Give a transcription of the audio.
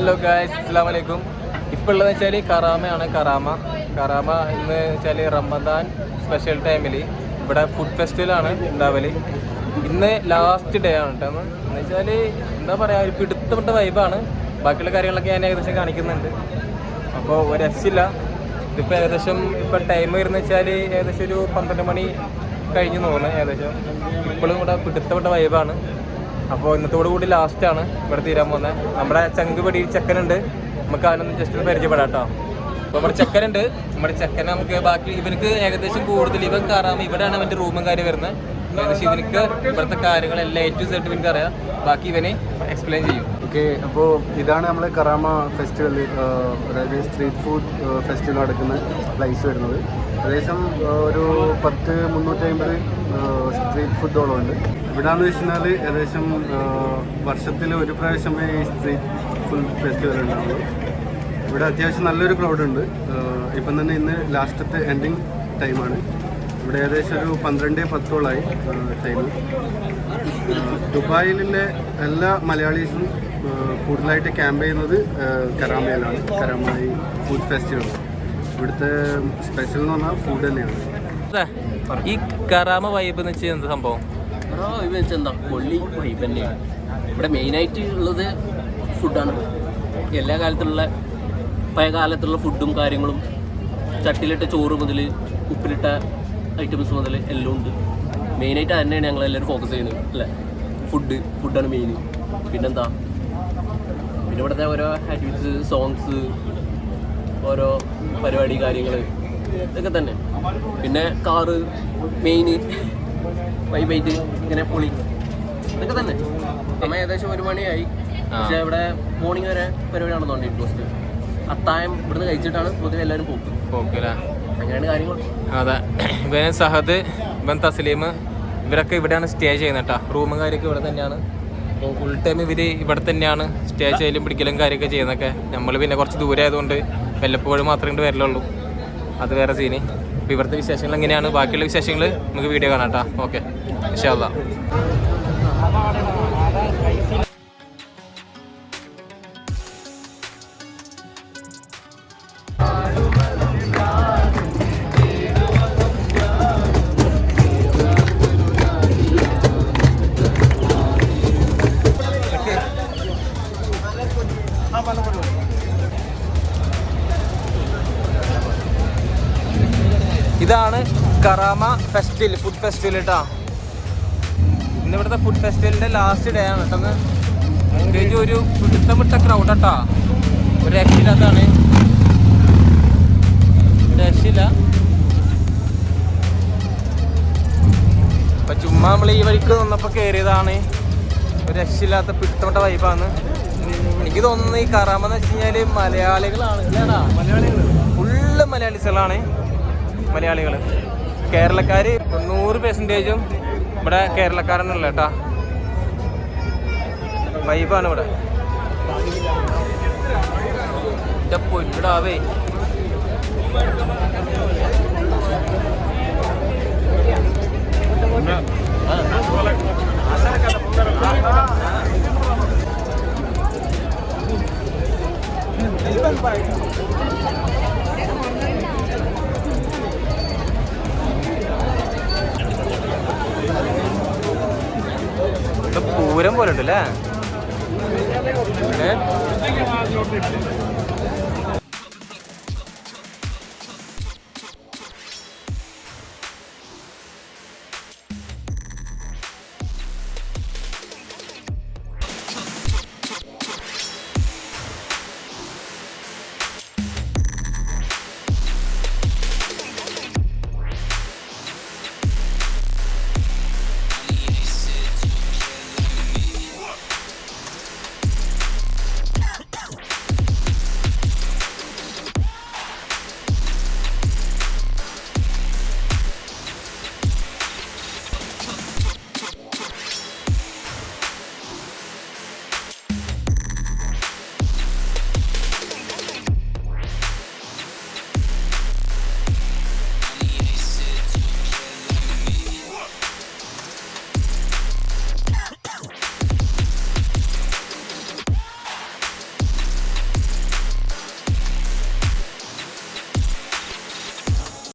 Hello guys, അസ്സലാമു അലൈക്കും. ഇപ്പോൾ ഉള്ളതെന്ന് വെച്ചാൽ കറാമ എന്ന് വെച്ചാൽ റമദാൻ സ്പെഷ്യൽ ടൈമിൽ ഇവിടെ ഫുഡ് ഫെസ്റ്റിവലാണ് ഉണ്ടാവല്. ഇന്ന് ലാസ്റ്റ് ഡേ ആണ് കേട്ടോ. എന്ന് വെച്ചാൽ എന്താ പറയുക, ഒരു പിടുത്തപ്പെട്ട വൈബാണ്. ബാക്കിയുള്ള കാര്യങ്ങളൊക്കെ ഞാൻ ഏകദേശം കാണിക്കുന്നുണ്ട്. അപ്പോൾ ഒരു രക്ഷയില്ല. ഇതിപ്പോൾ ഏകദേശം ഇപ്പോൾ ടൈം വരുന്നത് വെച്ചാൽ ഏകദേശം ഒരു 12 മണി കഴിഞ്ഞ് തോന്നുന്നു. ഏകദേശം ഇപ്പോഴും ഇവിടെ പിടുത്തപ്പെട്ട വൈബാണ്. അപ്പോൾ ഇന്നത്തോടു കൂടി ലാസ്റ്റാണ് ഇവിടെ തീരാൻ പോകുന്നത്. നമ്മുടെ ചങ്കുപടി ചെക്കനുണ്ട്, നമുക്ക് അതിനൊന്ന് ജസ്റ്റ് ഒന്ന് പരിചയപ്പെടാം കേട്ടോ. അപ്പോൾ നമ്മുടെ ചെക്കനെ നമുക്ക് ബാക്കി ഇവനക്ക് ഏകദേശം കൂടുതൽ ഇവൻ കയറാമ ഇവിടെയാണ് അവൻ്റെ റൂമും കാര്യം വരുന്നത്. ഏകദേശം ഇവനക്ക് ഇവിടുത്തെ കാര്യങ്ങളെല്ലാം A to Z ഇവനക്ക് അറിയാം. ബാക്കി ഇവനെ എക്സ്പ്ലെയിൻ ചെയ്യും. ഓക്കെ, അപ്പോൾ ഇതാണ് നമ്മൾ കറാമ ഫെസ്റ്റിവൽ, അതായത് സ്ട്രീറ്റ് ഫുഡ് ഫെസ്റ്റിവൽ നടക്കുന്ന പ്ലേസ് വരുന്നത്. ഏകദേശം ഒരു 350 സ്ട്രീറ്റ് ഫുഡോളം ഉണ്ട്. ഇവിടെയെന്ന് വെച്ചാൽ ഏകദേശം വർഷത്തിൽ ഒരു പ്രാവശ്യമേ ഈ സ്ട്രീറ്റ് ഫുഡ് ഫെസ്റ്റിവൽ ഉണ്ടാവുള്ളൂ. ഇവിടെ അത്യാവശ്യം നല്ലൊരു ക്രൗഡ് ഉണ്ട്. ഇപ്പം തന്നെ ഇന്ന് ലാസ്റ്റത്തെ എൻഡിങ് ടൈമാണ്. ഇവിടെ ഏകദേശം ഒരു 12:10 ടൈം. ദുബായിലെ എല്ലാ മലയാളീസും കൂടുതലായിട്ട് ക്യാമ്പ് ചെയ്യുന്നത് കറാമയിലാണ്. കറാമ ഫുഡ് ഫെസ്റ്റിവൽ ഇവിടുത്തെ സ്പെഷ്യൽ എന്ന് പറഞ്ഞാൽ ഫുഡ് തന്നെയാണ്. ഈ കറാമ വൈബ് എന്ന് വെച്ചാൽ എന്താ സംഭവം? എന്താ പൊള്ളി വൈബ് തന്നെയാണ്. ഇവിടെ മെയിനായിട്ട് ഉള്ളത് ഫുഡാണ്. എല്ലാ കാലത്തുള്ള പഴയ കാലത്തുള്ള ഫുഡും കാര്യങ്ങളും, ചട്ടിയിലിട്ട ചോറ് മുതൽ ഉപ്പിലിട്ട ഐറ്റംസ് മുതൽ എല്ലാം ഉണ്ട്. മെയിനായിട്ട് തന്നെയാണ് ഞങ്ങളെല്ലാവരും ഫോക്കസ് ചെയ്യുന്നത് അല്ലേ. ഫുഡാണ് മെയിൻ. പിന്നെന്താ, പിന്നെ ഇവിടുത്തെ ഓരോ ആക്ടിവിറ്റീസ്, സോങ്സ്, ഓരോ പരിപാടി കാര്യങ്ങൾ ഇതൊക്കെ തന്നെ. പിന്നെ കാറ് മെയിൻ വൈബായിട്ട് ഇങ്ങനെ പൊളി ഇതൊക്കെ തന്നെ. നമ്മൾ ഏകദേശം 1 മണിയായി. പക്ഷേ ഇവിടെ മോർണിംഗ് വരെ പരിപാടി നടന്നുകൊണ്ടിരിക്കും. പോസ്റ്റ് അത്തായം ഇവിടുന്ന് കഴിച്ചിട്ടാണ് പൊതുവെ എല്ലാവരും പോക്കല്ലേ. അങ്ങനെയാണ് കാര്യങ്ങൾ. അതെ, ഇവൻ സഹദ്, ഇവൻ തസ്ലീം, ഇവരൊക്കെ ഇവിടെയാണ് സ്റ്റേ ചെയ്യുന്നത് കേട്ടോ. റൂമും കാര്യമൊക്കെ ഇവിടെ തന്നെയാണ്. അപ്പോൾ ഫുൾ ടൈം ഇവർ ഇവിടെ തന്നെയാണ് സ്റ്റേ ചെയ്യലും പിടിക്കലും കാര്യമൊക്കെ ചെയ്യുന്നതൊക്കെ. നമ്മൾ പിന്നെ കുറച്ച് ദൂരെ ആയതുകൊണ്ട് വല്ലപ്പോഴും മാത്രമേ ഇങ്ങോട്ട് വരലുള്ളൂ. അത് വേറെ സീന്. അപ്പോൾ ഇവിടുത്തെ വിശേഷങ്ങൾ എങ്ങനെയാണ്, ബാക്കിയുള്ള വിശേഷങ്ങൾ നമുക്ക് വീഡിയോ കാണാം കേട്ടോ. ഓക്കെ, ഇൻഷാ അല്ലാഹ്. ഇതാണ് കറാമ ഫെസ്റ്റിവൽ, ഫുഡ് ഫെസ്റ്റിവൽ കേട്ടോ. ഇന്ന് ഇവിടുത്തെ ഫുഡ് ഫെസ്റ്റിവലിൻ്റെ ലാസ്റ്റ് ഡേ ആണ് കേട്ടോ. പ്രത്യേകിച്ച് ഒരു പിടുത്തമിട്ട ക്രൗഡ് കേട്ടോ. ഒരു രക്ഷയില്ലാത്തതാണ്, രക്ഷയില്ല. അപ്പം ചുമ്മാ നമ്മൾ ഈ വഴിക്ക് വന്നപ്പോൾ കയറിയതാണ്. ഒരു രക്ഷയില്ലാത്ത പിടുത്തമിട്ട വൈബാണ്. എനിക്ക് തോന്നുന്നു ഈ കറാമ എന്ന് വെച്ച് കഴിഞ്ഞാൽ മലയാളികളാണ് അല്ലേടാ. ഫുള്ള് മലയാളീസുകളാണ്. മലയാളികൾ, കേരളക്കാർ 100% ഇവിടെ കേരളക്കാരനല്ല കേട്ടാ. വൈബാണ് ഇവിടെ. പൊന്നിടാവേ. പൂരം പോലെ ഉണ്ട് അല്ലേ.